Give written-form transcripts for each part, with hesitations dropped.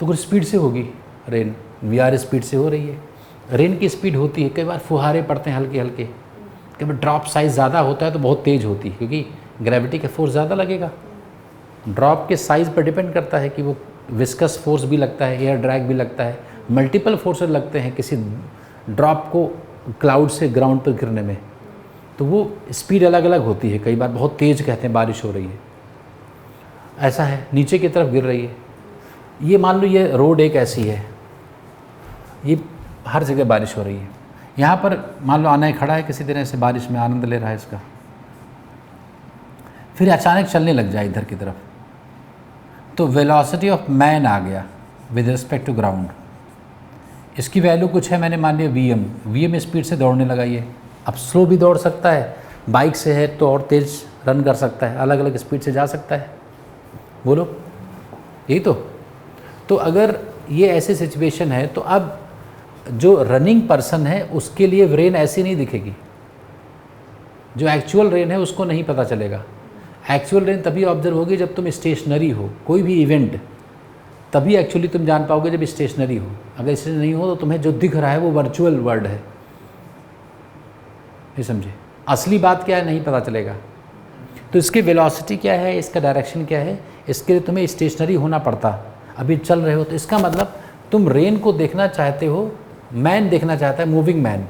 तो कुछ स्पीड से होगी रेन, वी स्पीड से हो रही है। रेन की स्पीड होती है, कई बार फुहारे पड़ते हैं हल्के हल्के, कई बार ड्रॉप साइज़ ज़्यादा होता है तो बहुत तेज़ होती है, क्योंकि ग्रेविटी का फोर्स ज़्यादा लगेगा। ड्रॉप के साइज़ पर डिपेंड करता है कि वो विस्कस फोर्स भी लगता है, एयर ड्रैग भी लगता है, मल्टीपल फोर्सेस लगते हैं किसी ड्रॉप को क्लाउड से ग्राउंड पर गिरने में, तो वो स्पीड अलग अलग होती है। कई बार बहुत तेज़ कहते हैं बारिश हो रही है, ऐसा है, नीचे की तरफ गिर रही है। ये मान लो ये रोड एक ऐसी है, ये हर जगह बारिश हो रही है, यहाँ पर मान लो आना खड़ा है किसी तरह से बारिश में आनंद ले रहा है इसका, फिर अचानक चलने लग जाए इधर की तरफ, तो वेलोसिटी ऑफ मैन आ गया विद रिस्पेक्ट टू ग्राउंड। इसकी वैल्यू कुछ है, मैंने मान लिया वी स्पीड से दौड़ने लगा ये। अब स्लो भी दौड़ सकता है, बाइक से है तो और तेज़ रन कर सकता है, अलग अलग स्पीड से जा सकता है। बोलो यही तो अगर ये ऐसी सिचुएशन है तो अब जो रनिंग पर्सन है उसके लिए रेन ऐसी नहीं दिखेगी, जो एक्चुअल रेन है उसको नहीं पता चलेगा। एक्चुअल रेन तभी ऑब्जर्व होगी जब तुम स्टेशनरी हो, कोई भी इवेंट, तभी एक्चुअली तुम जान पाओगे जब स्टेशनरी हो। अगर स्टेशनरी नहीं हो तो तुम्हें जो दिख रहा है वो वर्चुअल वर्ल्ड है, ये समझे। असली बात क्या है नहीं पता चलेगा। तो इसकी वेलोसिटी क्या है, इसका डायरेक्शन क्या है, इसके लिए तुम्हें स्टेशनरी होना पड़ता। अभी चल रहे हो तो इसका मतलब तुम रेन को देखना चाहते हो, मैन देखना चाहता है, मूविंग मैन।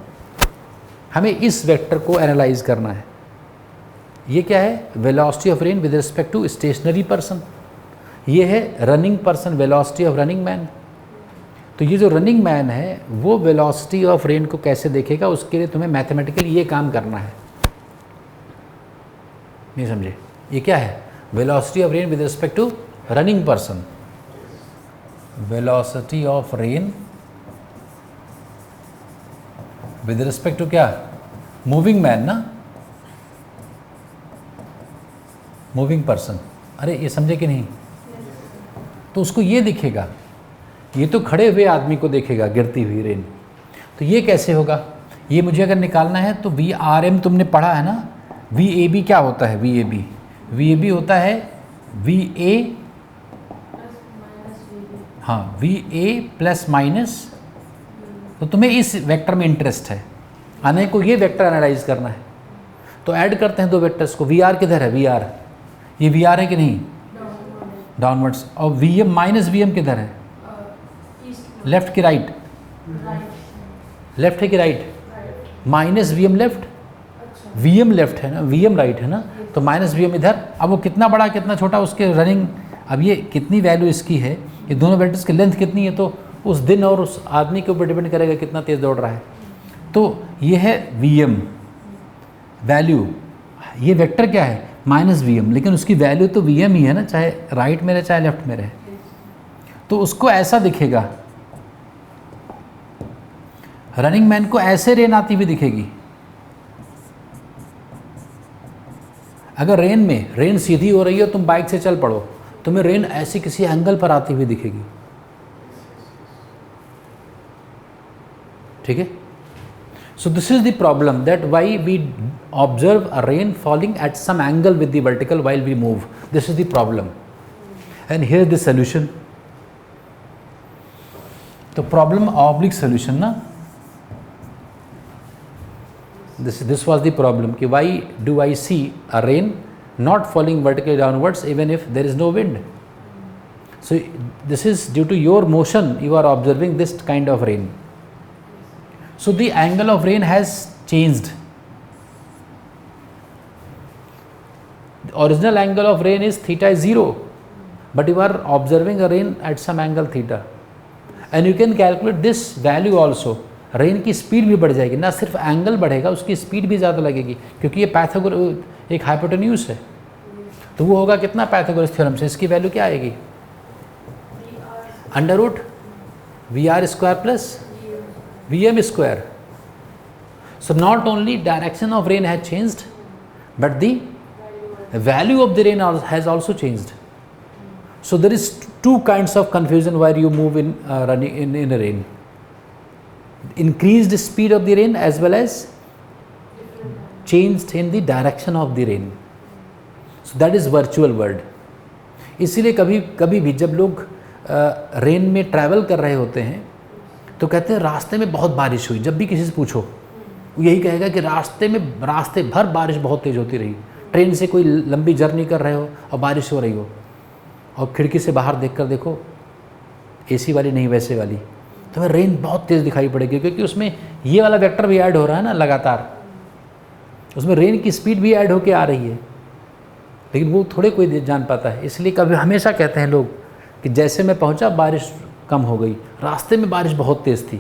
हमें इस वेक्टर को एनालाइज करना है। ये क्या है, velocity of rain with respect to stationary person. ये है running person, velocity of running man. तो ये जो रनिंग मैन है वो वेलोसिटी ऑफ रेन को कैसे देखेगा, उसके लिए तुम्हें मैथमेटिकली ये काम करना है। नहीं समझे, ये क्या है, velocity of rain with respect to running person. Velocity of rain with respect to क्या, मूविंग मैन ना, मूविंग पर्सन। अरे ये समझे कि नहीं। तो उसको ये दिखेगा, ये तो खड़े हुए आदमी को देखेगा गिरती हुई रेन। तो ये कैसे होगा, ये मुझे अगर निकालना है तो VRM तुमने पढ़ा है ना, VAB क्या होता है, VAB होता है VA, हाँ VA प्लस माइनस। तो तुम्हें इस वेक्टर में इंटरेस्ट है, आने को ये वेक्टर एनालाइज करना है। तो ऐड करते हैं दो वेक्टर्स को। VR किधर है, VR, ये VR है कि नहीं, डाउनवर्ड्स। और VM माइनस VM किधर है, लेफ्ट की राइट, लेफ्ट है कि right, minus VM left, VM left है ना, VM राइट है ना, तो माइनस VM इधर। अब वो कितना बड़ा कितना छोटा उसके रनिंग, अब ये कितनी वैल्यू इसकी है, ये दोनों वेक्टर्स की लेंथ कितनी है, तो उस दिन और उस आदमी के ऊपर डिपेंड करेगा कितना तेज़ दौड़ रहा है। तो ये है VM वैल्यू, ये वेक्टर क्या है माइनस VM, लेकिन उसकी वैल्यू तो VM ही है ना, चाहे राइट में रहे चाहे लेफ्ट में रहे। तो उसको ऐसा दिखेगा, रनिंग मैन को ऐसे रेन आती हुई दिखेगी। अगर रेन सीधी हो रही है, तुम बाइक से चल पड़ो, तुम्हें रेन ऐसी किसी एंगल पर आती हुई दिखेगी, ठीक है। So this is the problem, that why we observe a rain falling at some angle with the vertical while we move. This is the problem, and here is the solution. तो problem oblique solution ना, this was the problem कि why do I see a rain not falling vertically downwards even if there is no wind. So this is due to your motion, you are observing this kind of rain. So the angle of rain has changed. The original angle of rain is theta is 0, but you are observing a rain at some angle theta, and you can calculate this value also. Rain की speed भी बढ़ जाएगी, ना सिर्फ angle बढ़ेगा, उसकी speed भी ज़्यादा लगेगी, क्योंकि ये पाइथागोरस एक हाइपोटेन्यूज है। तो वो होगा कितना पाइथागोरस थ्योरम से, इसकी वैल्यू क्या आएगी, under root VR square plus VM square. So not only direction of rain has changed, but the value of the rain has also changed. So there is two kinds of confusion while you move in running in a rain. Increased speed of the rain as well as changed in the direction of the rain. So that is virtual world. इसीलिए कभी भी जब लोग rain में travel कर रहे होते हैं तो कहते हैं रास्ते में बहुत बारिश हुई। जब भी किसी से पूछो वो यही कहेगा कि रास्ते भर बारिश बहुत तेज़ होती रही। ट्रेन से कोई लंबी जर्नी कर रहे हो और बारिश हो रही हो और खिड़की से बाहर देखकर देखो, एसी वाली नहीं वैसे वाली, तुम्हें रेन बहुत तेज़ दिखाई पड़ेगी, क्योंकि उसमें ये वाला वेक्टर भी ऐड हो रहा है ना लगातार, उसमें रेन की स्पीड भी ऐड होके आ रही है, लेकिन वो थोड़े कोई जान पाता है। इसलिए कभी हमेशा कहते हैं लोग कि जैसे मैं पहुंचा बारिश कम हो गई, रास्ते में बारिश बहुत तेज़ थी,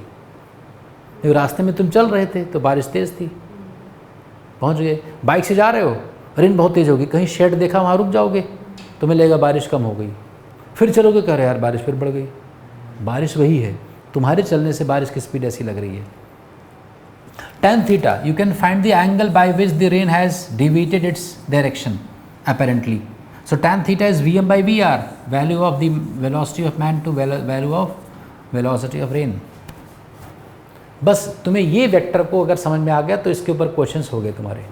क्योंकि रास्ते में तुम चल रहे थे तो बारिश तेज़ थी, पहुंच गए। बाइक से जा रहे हो, रेन बहुत तेज़ होगी, कहीं शेड देखा वहाँ रुक जाओगे, तुम्हें लगेगा बारिश कम हो गई, फिर चलोगे, कह रहे यार बारिश फिर बढ़ गई। बारिश वही है, तुम्हारे चलने से बारिश की स्पीड ऐसी लग रही है। tan theta, you can find the angle by which the rain has deviated its direction apparently. So tan theta is Vm by Vr, value of the velocity of man to value of velocity of rain. बस तुम्हें ये vector को अगर समझ में आ गया तो इसके ऊपर क्वेश्चंस हो गए तुम्हारे।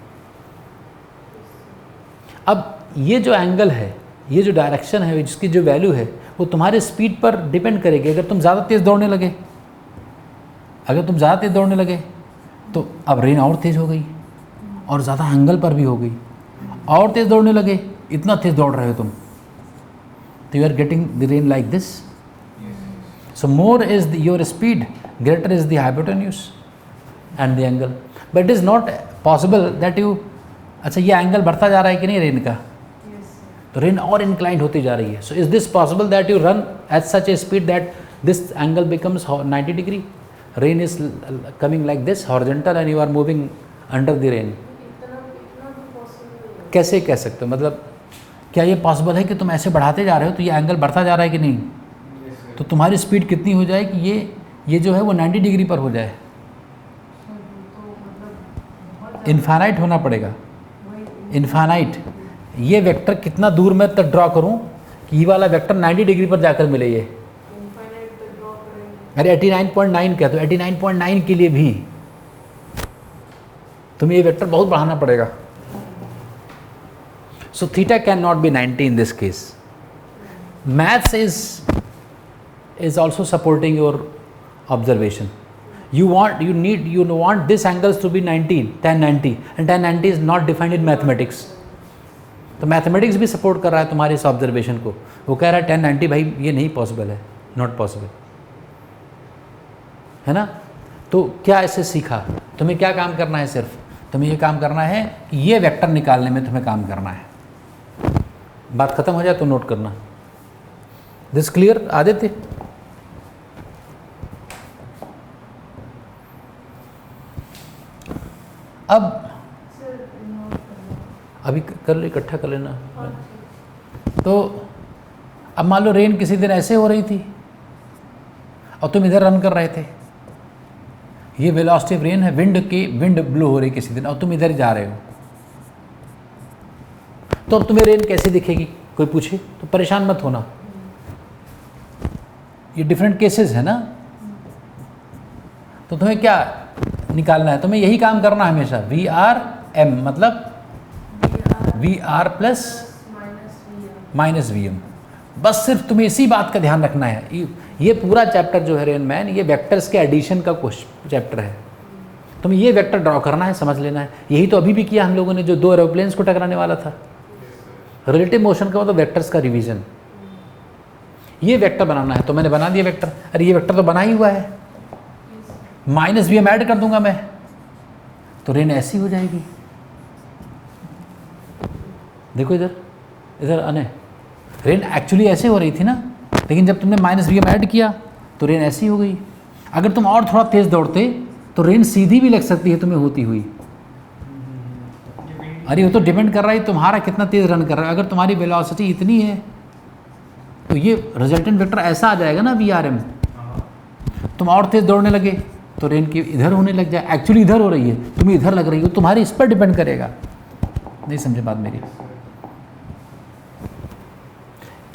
अब ये जो एंगल है, ये जो डायरेक्शन है, जिसकी जो वैल्यू है वो तुम्हारे स्पीड पर डिपेंड करेगी। अगर तुम ज़्यादा तेज़ दौड़ने लगे, तो अब रेन और तेज़ हो गई और ज़्यादा एंगल पर भी हो गई, और तेज़ दौड़ने लगे, इतना तेज़ दौड़ रहे हो तुम, तो you are getting the rain like this. So more is your speed, greater is the hypotenuse and the angle, but it is not possible that you, अच्छा ये एंगल बढ़ता जा रहा है कि नहीं रेन का, तो रेन और इंक्लाइंड होती जा रही है। So is this possible that you run at such a speed that this angle becomes 90 degree, rain is coming like this horizontal and you are moving under the rain. कैसे कह सकते हो, मतलब क्या ये पॉसिबल है कि तुम ऐसे बढ़ाते जा रहे हो तो ये एंगल बढ़ता जा रहा है कि नहीं, तो तुम्हारी स्पीड कितनी हो जाए कि ये जो है वो 90 डिग्री पर हो जाए, इन्फानाइट होना पड़ेगा, इन्फानाइट। ये वेक्टर कितना दूर मैं तक ड्रॉ करूं कि ये वाला वेक्टर 90 डिग्री पर जाकर मिले ये, अरे 89.9 कहते हो, 89.9 के लिए भी तुम्हें ये वेक्टर बहुत बढ़ाना पड़ेगा। So theta can not be 90 in this case. Maths is also supporting your observation. You want this angles to be 90, tan 90, and tan 90 is not defined in mathematics. तो मैथमेटिक्स भी सपोर्ट कर रहा है तुम्हारे इस ऑब्जर्वेशन को, वो कह रहा है tan 90 भाई ये नहीं पॉसिबल है, नॉट पॉसिबल है ना। तो क्या ऐसे सीखा, तुम्हें क्या काम करना है, सिर्फ तुम्हें ये काम करना है कि ये वेक्टर निकालने में तुम्हें काम करना है। बात खत्म हो जाए तो नोट करना। This clear Aditya? अब अभी कर ले, इकट्ठा कर लेना। तो अब मान लो रेन किसी दिन ऐसे हो रही थी और तुम इधर रन कर रहे थे, ये वेलोसिटी ऑफ रेन है, विंड ब्लो हो रही किसी दिन और तुम इधर जा रहे हो, तो अब तुम्हें रेन कैसे दिखेगी, कोई पूछे तो परेशान मत होना, ये डिफरेंट केसेस है ना। तो तुम्हें क्या निकालना है, तुम्हें यही काम करना है हमेशा, VRM मतलब VR प्लस माइनस VM, बस सिर्फ तुम्हें इसी बात का ध्यान रखना है। ये पूरा चैप्टर जो है रेन मैन, ये वेक्टर्स के एडिशन का चैप्टर है, तुम्हें ये वेक्टर ड्रॉ करना है, समझ लेना है। यही तो अभी भी किया हम लोगों ने, जो 2 एरोप्लेन्स को टकराने वाला था। रिलेटिव मोशन का मतलब वेक्टर्स का रिवीजन, ये वेक्टर बनाना है, तो मैंने बना दिया वेक्टर। अरे ये वेक्टर तो बना ही हुआ है, माइनस VM ऐड कर दूंगा मैं, तो रेन ऐसी हो जाएगी। देखो इधर अने रेन एक्चुअली ऐसे हो रही थी ना, लेकिन जब तुमने माइनस VM ऐड किया तो रेन ऐसी हो गई। अगर तुम और थोड़ा तेज़ दौड़ते तो रेन सीधी भी लग सकती है तुम्हें होती हुई। अरे वो तो डिपेंड कर रहा है तुम्हारा कितना तेज़ रन कर रहा है। अगर तुम्हारी वेलोसिटी इतनी है तो ये रिजल्टेंट वेक्टर ऐसा आ जाएगा ना VRM। तुम और तेज़ दौड़ने लगे तो रेन की इधर होने लग जाए, एक्चुअली इधर हो रही है, तुम्हें इधर लग रही है, तुम्हारी इस पर डिपेंड करेगा। नहीं समझे बात मेरी?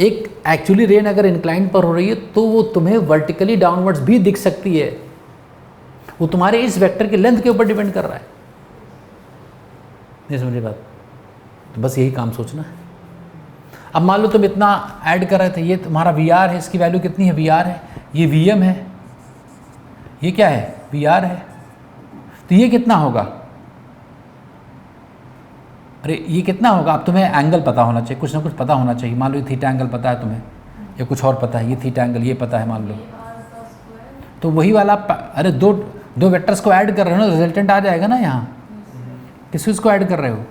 एक एक्चुअली रेन अगर इंक्लाइन पर हो रही है तो वो तुम्हें वर्टिकली डाउनवर्ड्स भी दिख सकती है, वो तुम्हारे इस वेक्टर की लेंथ के ऊपर डिपेंड कर रहा है। नहीं समझे बात? तो बस यही काम सोचना है। अब मान लो तुम इतना ऐड कर रहे थे, ये तुम्हारा वी आर है, इसकी वैल्यू कितनी है, वी आर है, ये वी एम है, ये क्या है, वी आर है, तो ये कितना होगा, अरे ये कितना होगा। अब तुम्हें एंगल पता होना चाहिए, कुछ ना कुछ पता होना चाहिए। मान लो ये थीटा एंगल पता है तुम्हें, या कुछ और पता है, ये थीटा एंगल ये पता है मान लो, तो वही वाला अरे दो वेक्टर्स को ऐड कर रहे हो ना, रिजल्टेंट आ जाएगा ना यहाँ। किस चीज़ को ऐड कर रहे हो,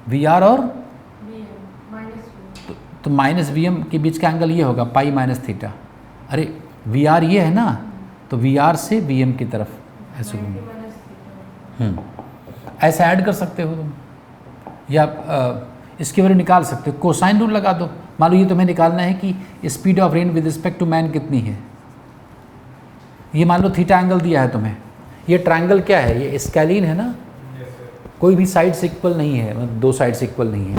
वी आर और तो माइनस वी एम के बीच का एंगल ये होगा पाई माइनस थीटा। अरे वी आर ये है ना, तो वी आर से वी एम की तरफ ऐसे ऐसा ऐड कर सकते हो तुम, या इसकी वैल्यू निकाल सकते हो, कोसाइन रूल लगा दो। मान लो ये तुम्हें निकालना है कि speed of rain with respect to man कितनी है। ये मान लो थीटा एंगल दिया है तुम्हें, ये ट्रायंगल क्या है, ये स्केलिन है ना, कोई भी साइड्स इक्वल नहीं है, मतलब दो साइड्स इक्वल नहीं है,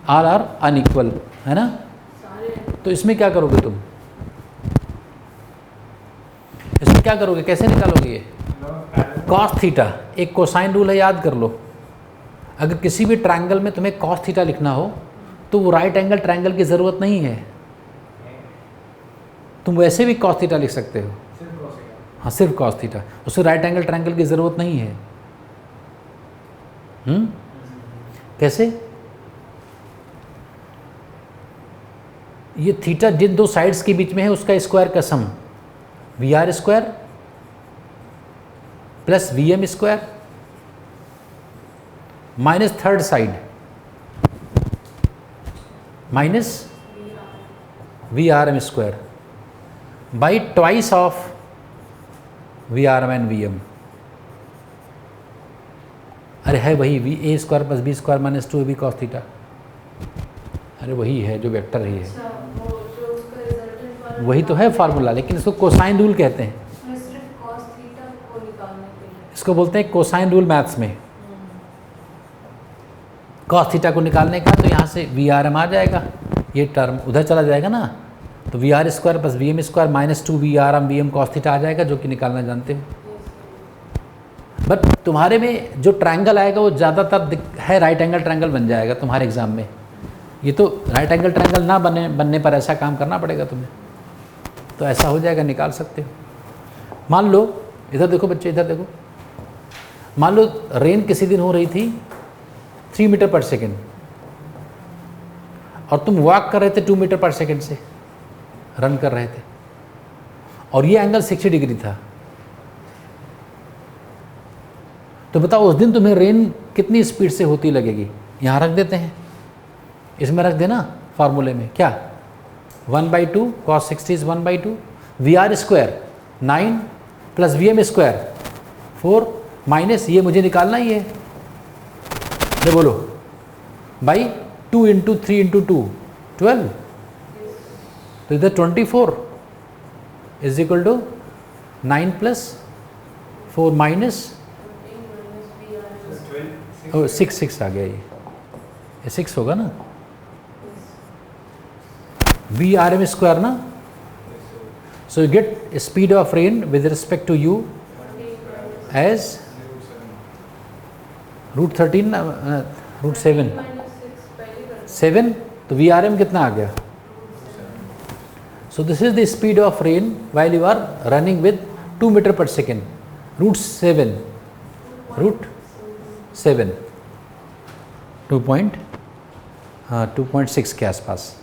आर आर अनइक्वल है ना। तो इसमें क्या करोगे तुम, इसमें क्या करोगे, कैसे निकालोगे ये, कॉस थीटा, एक कोसाइन रूल है याद कर लो। अगर किसी भी ट्रायंगल में तुम्हें कॉस थीटा लिखना हो तो वो राइट एंगल ट्रायंगल की ज़रूरत नहीं है, तुम वैसे भी कॉस थीटा लिख सकते हो। हाँ सिर्फ कॉस थीटा, उससे राइट एंगल ट्रायंगल की ज़रूरत नहीं है। कैसे, ये थीटा जिन दो साइड्स के बीच में है उसका स्क्वायर का sum, v are square plus V M square minus third side minus v R M square by twice of v are m and v m. अरे है वही v a square plus b square minus two a b cos theta, अरे वही है जो vector ही है, वही तो है फार्मूला, लेकिन इसको कोसाइन रूल कहते हैं, इसको बोलते हैं कोसाइन रूल मैथ्स में। कॉस थीटा को निकालने का तो यहाँ से वी आर एम आ जाएगा, ये टर्म उधर चला जाएगा ना, तो we are square plus V M square minus two v are m v m cos theta आ जाएगा, जो कि निकालना जानते हो। बट तुम्हारे में जो ट्रायंगल आएगा वो ज़्यादातर है राइट एंगल ट्रायंगल बन जाएगा तुम्हारे एग्जाम में। ये तो राइट एंगल ट्रायंगल ना बनने पर ऐसा काम करना पड़ेगा तुम्हें, तो ऐसा हो जाएगा, निकाल सकते हो। मान लो इधर देखो बच्चे, इधर देखो, मान लो रेन किसी दिन हो रही थी 3 मीटर पर सेकेंड और तुम वॉक कर रहे थे 2 मीटर पर सेकेंड से, रन कर रहे थे, और ये एंगल 60 डिग्री था। तो बताओ उस दिन तुम्हें रेन कितनी स्पीड से होती लगेगी। यहाँ रख देते हैं, इसमें रख देना फार्मूले में, क्या 1/2 cos 60 is 1/2 V are square 9 plus V M square 4 minus ये मुझे निकालना ही है, ये बोलो बाई 2 इंटू 3 इंटू 2 12, तो इधर 24 is equal to 9 plus 4 minus 6 आ गया, ये 6 होगा ना, वी आर एम स्क्वायर ना। So you get speed of rain with respect to you as √13 √7 तो वी आर एम कितना आ गया। So this is the speed of rain while you are running with 2 meter per second, √7 2.6 के आसपास।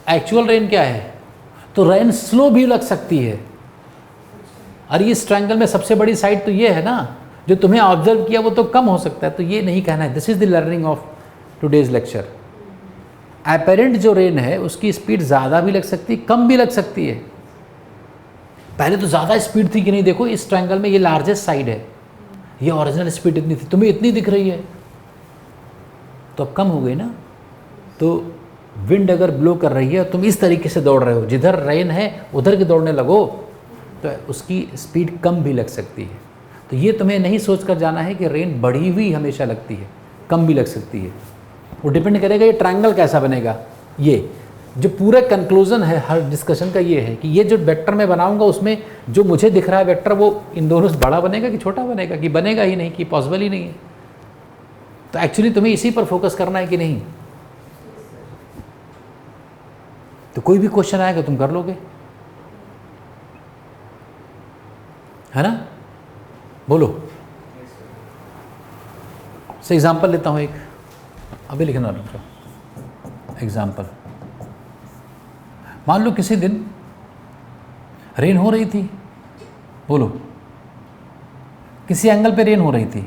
Actual rain क्या है, तो rain slow भी लग सकती है। और इस ट्रायंगल में सबसे बड़ी साइड तो ये है ना, जो तुम्हें ऑब्जर्व किया वो तो कम हो सकता है, तो ये नहीं कहना है। This is the learning of today's lecture. Apparent जो रेन है उसकी स्पीड ज़्यादा भी लग सकती है, कम भी लग सकती है। पहले तो ज़्यादा स्पीड थी कि नहीं, देखो इस ट्रायंगल में ये लार्जेस्ट साइड है, ये ओरिजिनल स्पीड इतनी थी, तुम्हें इतनी दिख रही है, तो अब कम हो गई ना। तो विंड अगर ब्लो कर रही है, तुम इस तरीके से दौड़ रहे हो, जिधर रेन है उधर के दौड़ने लगो, तो उसकी स्पीड कम भी लग सकती है। तो ये तुम्हें नहीं सोच कर जाना है कि रेन बढ़ी हुई हमेशा लगती है, कम भी लग सकती है। वो डिपेंड करेगा ये ट्रायंगल कैसा बनेगा। ये जो पूरा कंक्लूजन है हर डिस्कशन का ये है कि ये जो वेक्टर मैं बनाऊंगा उसमें जो मुझे दिख रहा है वेक्टर, वो इन दोनों से बड़ा बनेगा कि छोटा बनेगा, कि बनेगा ही नहीं, कि पॉसिबल ही नहीं है। तो एक्चुअली तुम्हें इसी पर फोकस करना है कि नहीं। तो कोई भी क्वेश्चन आएगा तुम कर लोगे, है ना? बोलो। से एग्जाम्पल लेता हूँ एक, अभी लिखना रुक जाओ। एग्जाम्पल, मान लो किसी दिन रेन हो रही थी, बोलो, किसी एंगल पे रेन हो रही थी,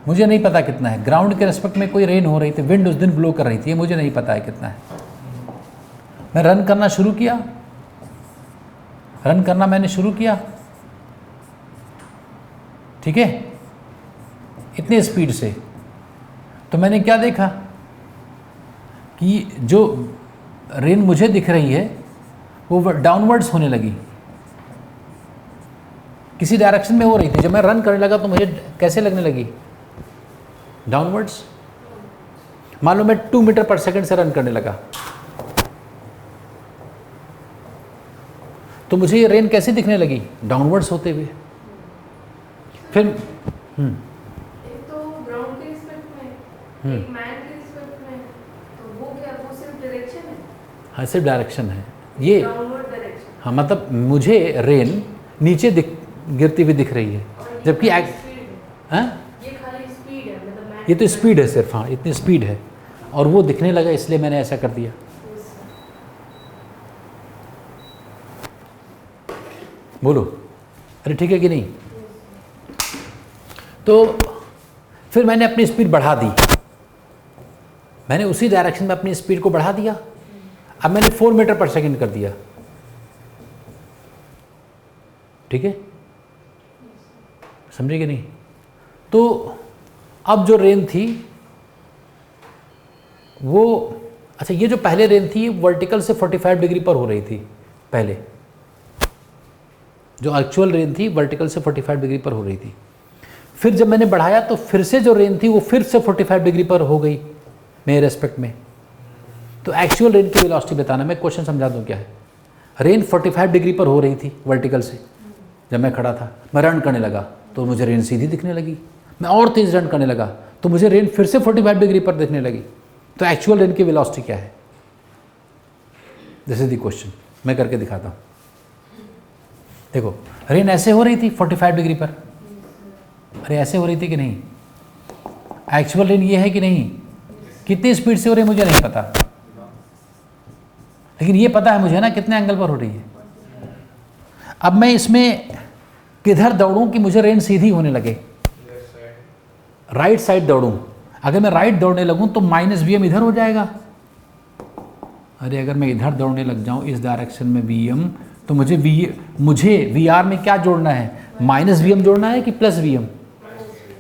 मुझे नहीं पता कितना है, ग्राउंड के रेस्पेक्ट में कोई रेन हो रही थी, विंड उस दिन ब्लो कर रही थी, ये मुझे नहीं पता है कितना है। मैं रन करना शुरू किया, रन करना मैंने शुरू किया, ठीक है, इतने स्पीड से। तो मैंने क्या देखा कि जो रेन मुझे दिख रही है वो डाउनवर्ड्स होने लगी, किसी डायरेक्शन में हो रही थी। जब मैं रन करने लगा तो मुझे कैसे लगने लगी? डाउनवर्ड्स। मान लो मैं 2 मीटर पर सेकंड से रन करने लगा, तो मुझे ये रेन कैसे दिखने लगी? डाउनवर्ड्स होते हुए। फिर एक तो ग्राउंड के रिस्पेक्ट में, एक मैन के रिस्पेक्ट में, तो वो क्या, वो सिर्फ डायरेक्शन है? हाँ, सिर्फ डायरेक्शन है ये। Downward direction. हाँ, मतलब मुझे रेन नीचे गिरती हुई दिख रही है, जबकि हाँ, ये खाली स्पीड है, मतलब ये तो स्पीड है सिर्फ, हाँ इतनी स्पीड है, और वो दिखने लगा इसलिए मैंने ऐसा कर दिया। बोलो, अरे ठीक है कि नहीं? तो फिर मैंने अपनी स्पीड बढ़ा दी, मैंने उसी डायरेक्शन में अपनी स्पीड को बढ़ा दिया। अब मैंने 4 मीटर पर सेकंड कर दिया, ठीक है, समझे कि नहीं? तो अब जो रेन थी वो, अच्छा, ये जो पहले रेन थी वर्टिकल से 45 डिग्री पर हो रही थी पहले, जो एक्चुअल रेन थी वर्टिकल से 45 डिग्री पर हो रही थी। फिर जब मैंने बढ़ाया तो फिर से जो रेन थी वो फिर से 45 डिग्री पर हो गई मेरे रेस्पेक्ट में। तो एक्चुअल रेन की वेलोसिटी बताना, मैं क्वेश्चन समझा दूं क्या है। रेन 45 डिग्री पर हो रही थी वर्टिकल से, जब मैं खड़ा था, मैं रन करने लगा तो मुझे रेन सीधी दिखने लगी, मैं और तेज रन करने लगा तो मुझे रेन फिर से 45 डिग्री पर दिखने लगी। तो एक्चुअल रेन की वेलोसिटी क्या है? दिस इज द क्वेश्चन, मैं करके दिखाता हूँ। देखो, रेन ऐसे हो रही थी 45 डिग्री पर, अरे ऐसे हो रही थी कि नहीं? एक्चुअल रेन ये है कि नहीं? कितनी स्पीड से हो रही है मुझे नहीं पता, लेकिन ये पता है मुझे ना कितने एंगल पर हो रही है। अब मैं इसमें किधर दौड़ूं कि मुझे रेन सीधी होने लगे? राइट साइड दौड़ूं। अगर मैं राइट दौड़ने लगूं तो -Vm इधर हो जाएगा। अरे अगर मैं इधर दौड़ने लग जाऊं इस डायरेक्शन में Vm, तो मुझे VR में क्या जोड़ना है? -Vm जोड़ना है कि +Vm?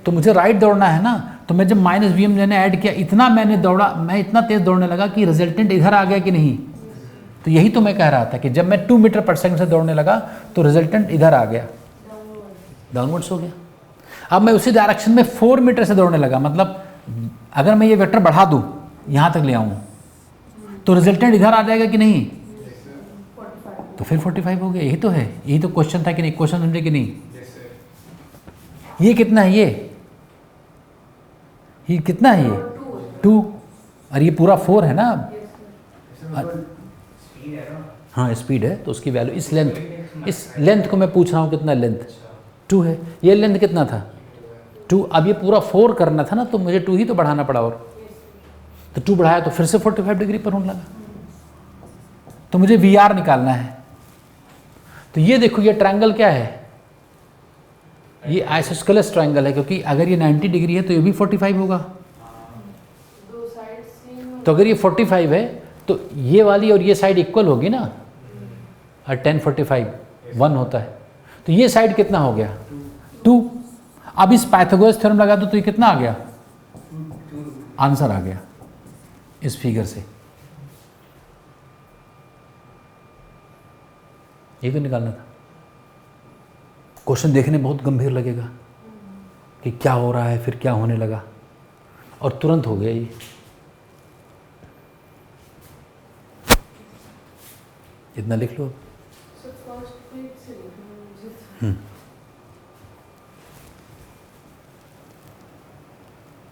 तो मुझे राइट दौड़ना है ना, तो मैं जब -Vm मैंने ऐड किया, इतना मैंने दौड़ा, मैं इतना तेज दौड़ने लगा कि रिजल्टेंट इधर आ गया कि नहीं? तो यही तो मैं कह रहा था कि जब मैं 2 मीटर पर सेकंड से दौड़ने लगा तो रिजल्टेंट इधर आ गया, डाउनवर्ड्स हो गया। अब मैं उसी डायरेक्शन में 4 मीटर से दौड़ने लगा, मतलब अगर मैं ये वेक्टर बढ़ा दूं, यहाँ तक ले आऊँ, तो रिजल्टेंट इधर आ जाएगा कि नहीं? तो फिर 45 हो गया। यही तो है, यही तो क्वेश्चन था कि नहीं? क्वेश्चन समझे कि नहीं? ये कितना है? ये कितना है? ये 2, और ये पूरा 4 है ना? हाँ स्पीड है, तो उसकी वैल्यू इस लेंथ को मैं पूछ रहा हूँ कितना लेंथ? 2 है। ये लेंथ कितना था? 2। अब ये पूरा 4 करना था ना, तो मुझे 2 ही तो बढ़ाना पड़ा, और तो 2 बढ़ाया तो फिर से 45 डिग्री पर होने लगा। तो मुझे VR निकालना है। तो ये देखो, ये ट्रायंगल क्या है? ये आइसोस्केलेस ट्रायंगल है, क्योंकि अगर ये 90 डिग्री है तो ये भी 45 होगा। तो अगर ये 45 है तो ये वाली और ये साइड इक्वल होगी ना, और 10 45 1 होता है, तो ये साइड कितना हो गया? 2। अब इस पाइथागोरस थ्योरम लगा दो तो ये कितना आ गया? आंसर आ गया इस फिगर से। ये भी निकालना था। क्वेश्चन देखने बहुत गंभीर लगेगा कि क्या हो रहा है, फिर क्या होने लगा, और तुरंत हो गया ये। इतना लिख लो।